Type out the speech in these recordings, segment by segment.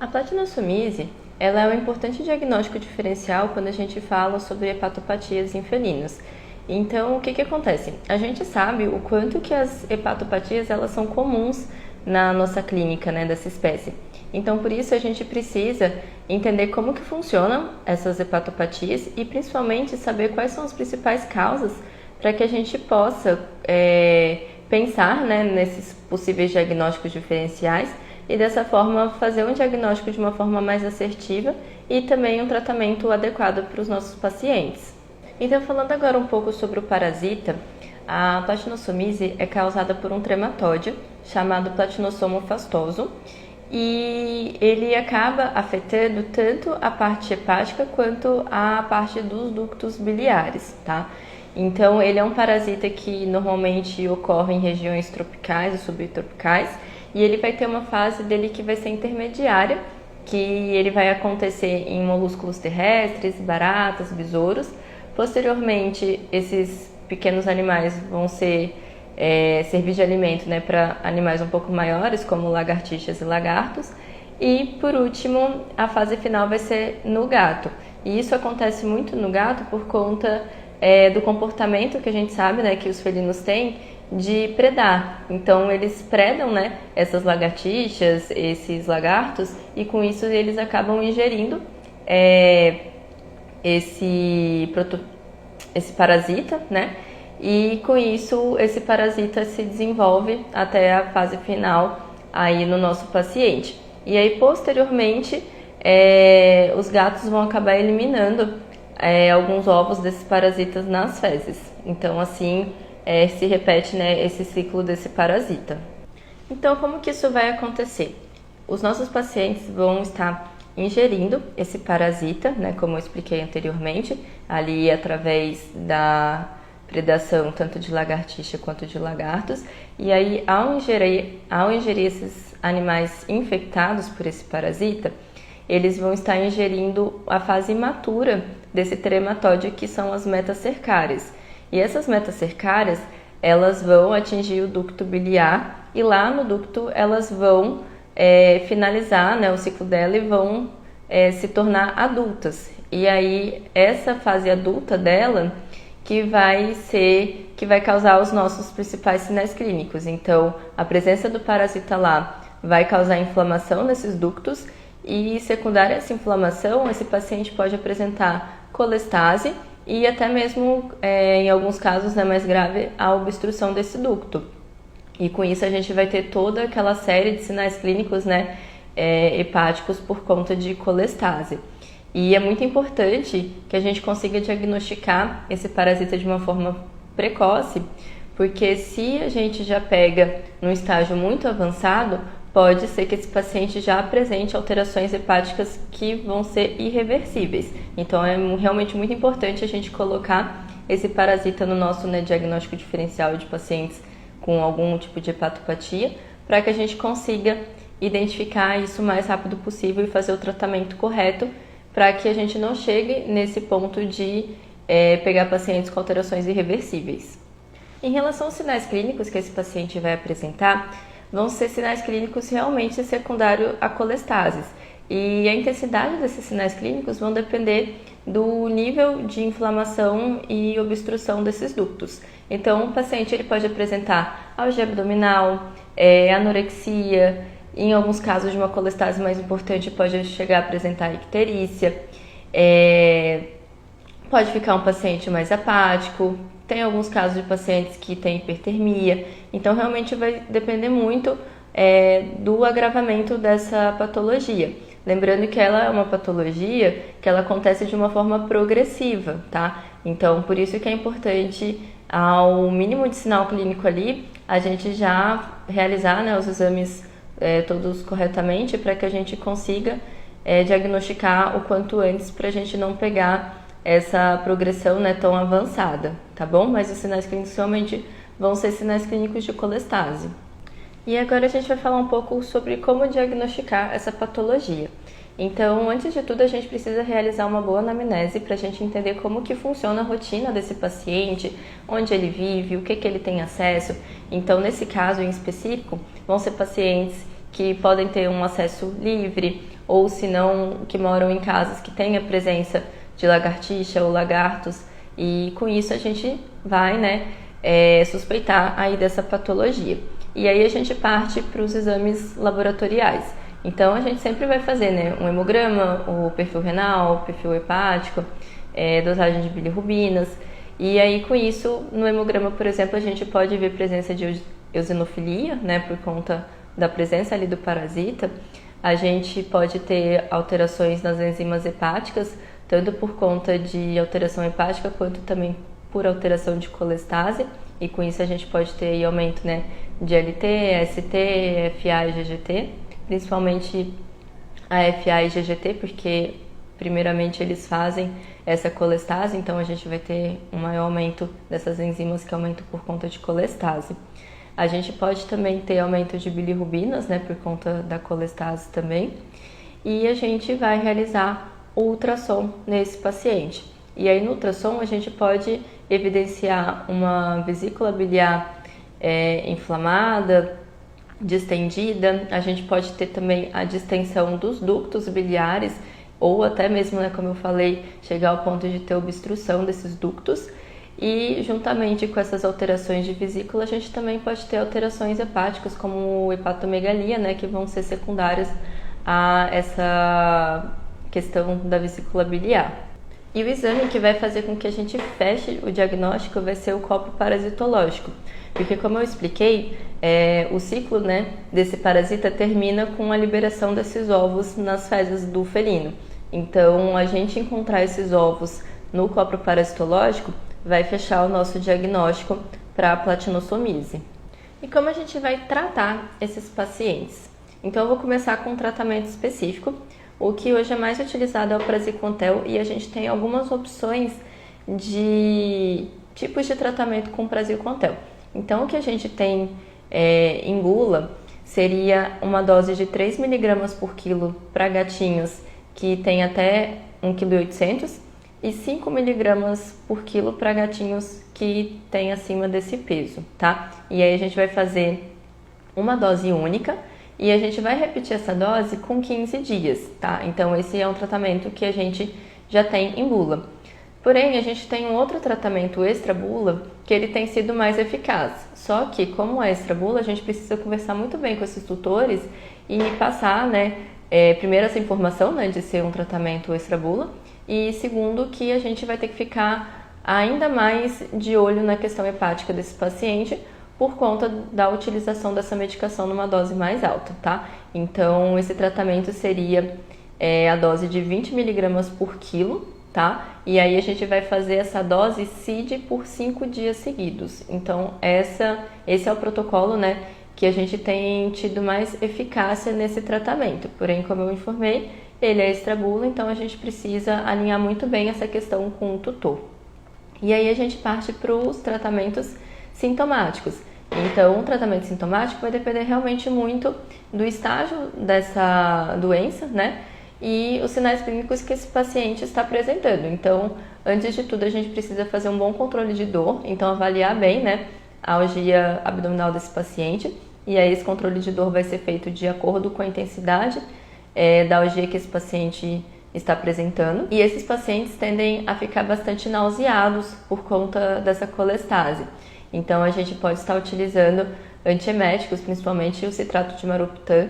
A platinossomiase, ela é um importante diagnóstico diferencial quando a gente fala sobre hepatopatias em felinos. Então, o que acontece? A gente sabe o quanto que as hepatopatias elas são comuns na nossa clínica, né, dessa espécie. Então, por isso a gente precisa entender como que funcionam essas hepatopatias e principalmente saber quais são as principais causas para que a gente possa pensar, né, nesses possíveis diagnósticos diferenciais e dessa forma fazer um diagnóstico de uma forma mais assertiva e também um tratamento adequado para os nossos pacientes. Então, falando agora um pouco sobre o parasita, a platinossomiase é causada por um trematóide chamado Platinossomo fastoso e ele acaba afetando tanto a parte hepática quanto a parte dos ductos biliares, tá? Então, ele é um parasita que normalmente ocorre em regiões tropicais e subtropicais e ele vai ter uma fase dele que vai ser intermediária, que ele vai acontecer em molúsculos terrestres, baratas, besouros. Posteriormente, esses pequenos animais vão servir de alimento, né, para animais um pouco maiores, como lagartixas e lagartos. E, por último, a fase final vai ser no gato. E isso acontece muito no gato por conta do comportamento que a gente sabe, né, que os felinos têm de predar. Então, eles predam, né, essas lagartixas, esses lagartos, e com isso eles acabam ingerindo esse parasita, né? E com isso esse parasita se desenvolve até a fase final aí no nosso paciente. E aí posteriormente os gatos vão acabar eliminando alguns ovos desses parasitas nas fezes. Então assim se repete, né, esse ciclo desse parasita. Então como que isso vai acontecer? Os nossos pacientes vão estar ingerindo esse parasita, né, como eu expliquei anteriormente, ali através da predação tanto de lagartixa quanto de lagartos, e aí ao ingerir esses animais infectados por esse parasita, eles vão estar ingerindo a fase imatura desse trematóide, que são as metacercárias. E essas metacercárias, elas vão atingir o ducto biliar e lá no ducto elas vão finalizar, né, o ciclo dela e vão se tornar adultas. E aí essa fase adulta dela que vai causar os nossos principais sinais clínicos. Então, a presença do parasita lá vai causar inflamação nesses ductos e secundária a essa inflamação, esse paciente pode apresentar colestase e até mesmo, em alguns casos, né, mais grave, a obstrução desse ducto. E com isso a gente vai ter toda aquela série de sinais clínicos, né, hepáticos por conta de colestase. E é muito importante que a gente consiga diagnosticar esse parasita de uma forma precoce, porque se a gente já pega num estágio muito avançado, pode ser que esse paciente já apresente alterações hepáticas que vão ser irreversíveis. Então é realmente muito importante a gente colocar esse parasita no nosso, né, diagnóstico diferencial de pacientes com algum tipo de hepatopatia, para que a gente consiga identificar isso o mais rápido possível e fazer o tratamento correto, para que a gente não chegue nesse ponto de pegar pacientes com alterações irreversíveis. Em relação aos sinais clínicos que esse paciente vai apresentar, vão ser sinais clínicos realmente secundários a colestases. E a intensidade desses sinais clínicos vão depender do nível de inflamação e obstrução desses ductos. Então, o paciente ele pode apresentar algia abdominal, anorexia, em alguns casos de uma colestase mais importante pode chegar a apresentar icterícia, pode ficar um paciente mais apático, tem alguns casos de pacientes que têm hipertermia, então realmente vai depender muito do agravamento dessa patologia. Lembrando que ela é uma patologia que ela acontece de uma forma progressiva, tá? Então, por isso que é importante, ao mínimo de sinal clínico ali, a gente já realizar, né, os exames todos corretamente para que a gente consiga diagnosticar o quanto antes para a gente não pegar essa progressão, né, tão avançada, tá bom? Mas os sinais clínicos realmente vão ser sinais clínicos de colestase. E agora a gente vai falar um pouco sobre como diagnosticar essa patologia. Então, antes de tudo, a gente precisa realizar uma boa anamnese para a gente entender como que funciona a rotina desse paciente, onde ele vive, o que ele tem acesso. Então, nesse caso em específico, vão ser pacientes que podem ter um acesso livre ou se não, que moram em casas que têm a presença de lagartixa ou lagartos, e com isso a gente vai, né, suspeitar aí dessa patologia. E aí a gente parte para os exames laboratoriais. Então a gente sempre vai fazer, né, um hemograma, o perfil renal, o perfil hepático, dosagem de bilirrubinas. E aí com isso, no hemograma, por exemplo, a gente pode ver presença de eosinofilia, né, por conta da presença ali do parasita. A gente pode ter alterações nas enzimas hepáticas, tanto por conta de alteração hepática, quanto também por alteração de colestase. E com isso a gente pode ter aí aumento, né, de LT, ST, FA e GGT, principalmente a FA e GGT, porque primeiramente eles fazem essa colestase, então a gente vai ter um maior aumento dessas enzimas que aumentam por conta de colestase. A gente pode também ter aumento de bilirrubinas, né, por conta da colestase também. E a gente vai realizar o ultrassom nesse paciente. E aí no ultrassom a gente pode evidenciar uma vesícula biliar inflamada, distendida. A gente pode ter também a distensão dos ductos biliares, ou até mesmo, né, como eu falei, chegar ao ponto de ter obstrução desses ductos. E juntamente com essas alterações de vesícula, a gente também pode ter alterações hepáticas, como hepatomegalia, né, que vão ser secundárias a essa questão da vesícula biliar. E o exame que vai fazer com que a gente feche o diagnóstico vai ser o copo parasitológico, porque como eu expliquei, o ciclo, né, desse parasita termina com a liberação desses ovos nas fezes do felino. Então, a gente encontrar esses ovos no copo parasitológico vai fechar o nosso diagnóstico para a platinossomiase. E como a gente vai tratar esses pacientes? Então, eu vou começar com um tratamento específico. O que hoje é mais utilizado é o praziquantel e a gente tem algumas opções de tipos de tratamento com praziquantel. Então, o que a gente tem em bula seria uma dose de 3 mg por quilo para gatinhos que tem até 1,8 kg e 5 mg por quilo para gatinhos que tem acima desse peso, tá? E aí a gente vai fazer uma dose única e a gente vai repetir essa dose com 15 dias, tá? Então esse é um tratamento que a gente já tem em bula. Porém, a gente tem um outro tratamento extra-bula que ele tem sido mais eficaz. Só que, como é extra-bula, a gente precisa conversar muito bem com esses tutores e passar, né, primeiro essa informação, né, de ser um tratamento extra-bula, e segundo, que a gente vai ter que ficar ainda mais de olho na questão hepática desse paciente por conta da utilização dessa medicação numa dose mais alta, tá? Então, esse tratamento seria a dose de 20 mg por quilo, tá? E aí a gente vai fazer essa dose CID por 5 dias seguidos. Então, esse é o protocolo, né, que a gente tem tido mais eficácia nesse tratamento. Porém, como eu informei, ele é extra-bula, então a gente precisa alinhar muito bem essa questão com o tutor. E aí a gente parte para os tratamentos sintomáticos. Então, o tratamento sintomático vai depender realmente muito do estágio dessa doença, né? E os sinais clínicos que esse paciente está apresentando. Então, antes de tudo, a gente precisa fazer um bom controle de dor, então avaliar bem, né, a algia abdominal desse paciente. E aí esse controle de dor vai ser feito de acordo com a intensidade da algia que esse paciente está apresentando. E esses pacientes tendem a ficar bastante nauseados por conta dessa colestase. Então, a gente pode estar utilizando antieméticos, principalmente o citrato de maroptan,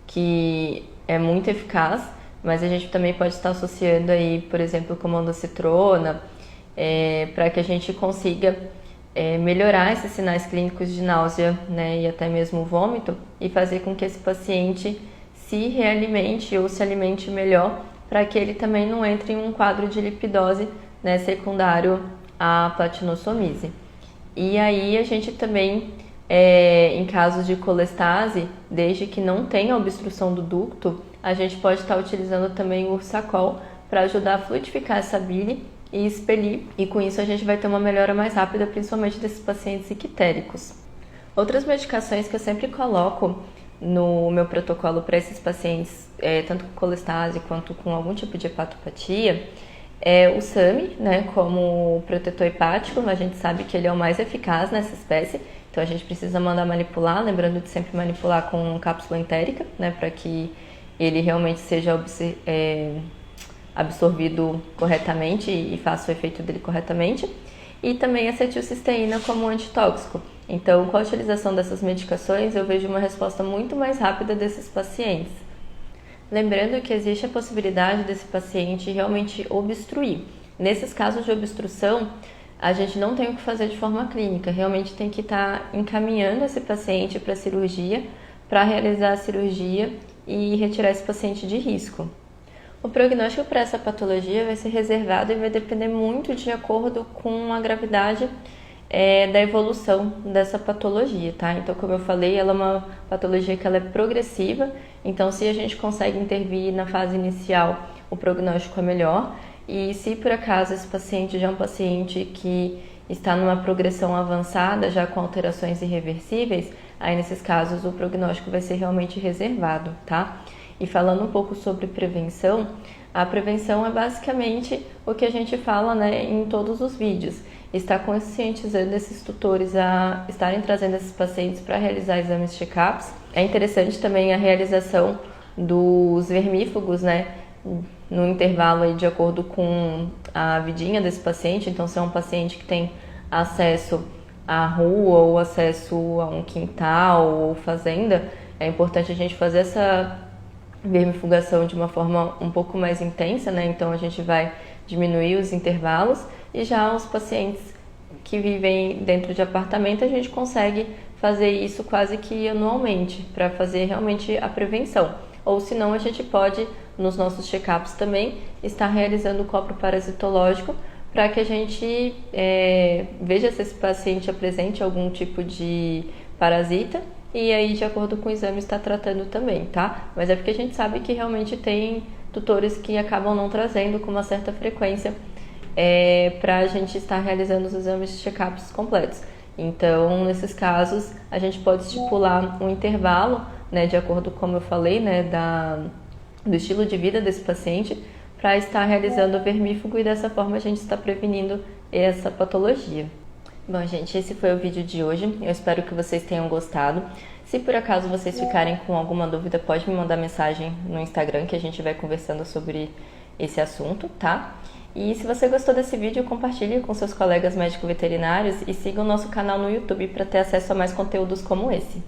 que é muito eficaz, mas a gente também pode estar associando aí, por exemplo, com ondansetrona, para que a gente consiga melhorar esses sinais clínicos de náusea, né, e até mesmo vômito, e fazer com que esse paciente se realimente ou se alimente melhor, para que ele também não entre em um quadro de lipidose, né, secundário à platinossomiase. E aí a gente também, em casos de colestase, desde que não tenha obstrução do ducto, a gente pode estar utilizando também o Ursacol para ajudar a fluidificar essa bile e expelir. E com isso a gente vai ter uma melhora mais rápida, principalmente desses pacientes ictéricos. Outras medicações que eu sempre coloco no meu protocolo para esses pacientes, tanto com colestase quanto com algum tipo de hepatopatia, é o SAMI, né, como protetor hepático. A gente sabe que ele é o mais eficaz nessa espécie, então a gente precisa mandar manipular, lembrando de sempre manipular com cápsula entérica, né, para que ele realmente seja absorvido corretamente e faça o efeito dele corretamente. E também acetilcisteína como antitóxico. Então, com a utilização dessas medicações, eu vejo uma resposta muito mais rápida desses pacientes. Lembrando que existe a possibilidade desse paciente realmente obstruir. Nesses casos de obstrução, a gente não tem o que fazer de forma clínica, realmente tem que estar encaminhando esse paciente para a cirurgia, para realizar a cirurgia e retirar esse paciente de risco. O prognóstico para essa patologia vai ser reservado e vai depender muito de acordo com a gravidade da evolução dessa patologia, tá? Então, como eu falei, ela é uma patologia que ela é progressiva, então se a gente consegue intervir na fase inicial, o prognóstico é melhor. E se por acaso esse paciente já é um paciente que está numa progressão avançada, já com alterações irreversíveis, aí nesses casos o prognóstico vai ser realmente reservado, tá? E falando um pouco sobre prevenção, a prevenção é basicamente o que a gente fala, né, em todos os vídeos. Está conscientizando esses tutores a estarem trazendo esses pacientes para realizar exames check-ups. É interessante também a realização dos vermífugos, né, no intervalo aí de acordo com a vidinha desse paciente. Então, se é um paciente que tem acesso à rua ou acesso a um quintal ou fazenda, é importante a gente fazer essa vermifugação de uma forma um pouco mais intensa, né? Então a gente vai diminuir os intervalos e já os pacientes que vivem dentro de apartamento a gente consegue fazer isso quase que anualmente para fazer realmente a prevenção. Ou senão a gente pode, nos nossos check-ups também, estar realizando o copro parasitológico para que a gente veja se esse paciente apresente algum tipo de parasita e aí, de acordo com o exame, está tratando também, tá? Mas é porque a gente sabe que realmente tem tutores que acabam não trazendo com uma certa frequência para a gente estar realizando os exames de check-ups completos. Então, nesses casos, a gente pode estipular um intervalo, né, de acordo com, como eu falei, né, do estilo de vida desse paciente, para estar realizando o vermífugo e dessa forma a gente está prevenindo essa patologia. Bom, gente, esse foi o vídeo de hoje. Eu espero que vocês tenham gostado. Se por acaso vocês ficarem com alguma dúvida, pode me mandar mensagem no Instagram que a gente vai conversando sobre esse assunto, tá? E se você gostou desse vídeo, compartilhe com seus colegas médico-veterinários e siga o nosso canal no YouTube para ter acesso a mais conteúdos como esse.